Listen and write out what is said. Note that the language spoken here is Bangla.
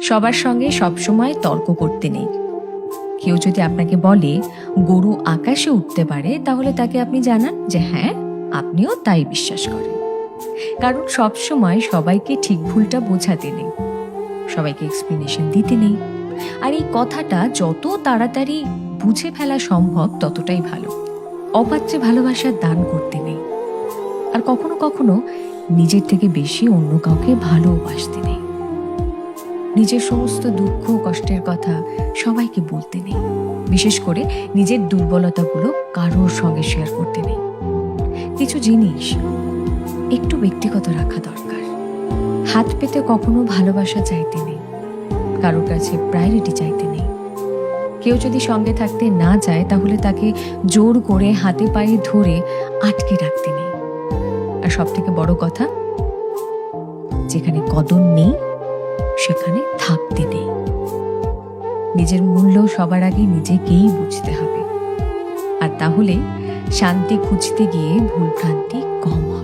সবার সঙ্গে সবসময় তর্ক করতে নেই। কেউ যদি আপনাকে বলে গরু আকাশে উঠতে পারে, তাহলে তাকে আপনি জানান যে হ্যাঁ, আপনিও তাই বিশ্বাস করেন। কারণ সবসময় সবাইকে ঠিক ভুলটা বোঝাতে নেই, সবাইকে এক্সপ্লেনেশন দিতে নেই। আর এই কথাটা যত তাড়াতাড়ি বুঝে ফেলা সম্ভব ততটাই ভালো। অপাত্রে ভালোবাসার দান করতে নেই। আর কখনো কখনো নিজের থেকে বেশি অন্য কাউকে ভালোবাসতে নেই। নিজের সমস্ত দুঃখ কষ্টের কথা সবাইকে বলতে নেই। বিশেষ করে নিজের দুর্বলতাগুলো কারোর সঙ্গে শেয়ার করতে নেই। কিছু জিনিস একটু ব্যক্তিগত রাখা দরকার। হাত পেতে কখনো ভালোবাসা চাইতে নেই, কারোর কাছে প্রায়োরিটি চাইতে নেই। কেউ যদি সঙ্গে থাকতে না চায়, তাহলে তাকে জোর করে হাতে পায়ে ধরে আটকে রাখতে নেই। আর সব থেকে বড় কথা, যেখানে কদর নেই সেখানে থাকতে নেই। নিজের মূল্য সবার আগে নিজেকেই বুঝতে হবে। আর তাহলে শান্তি খুঁজতে গিয়ে ভুল ভ্রান্তি কম হবে।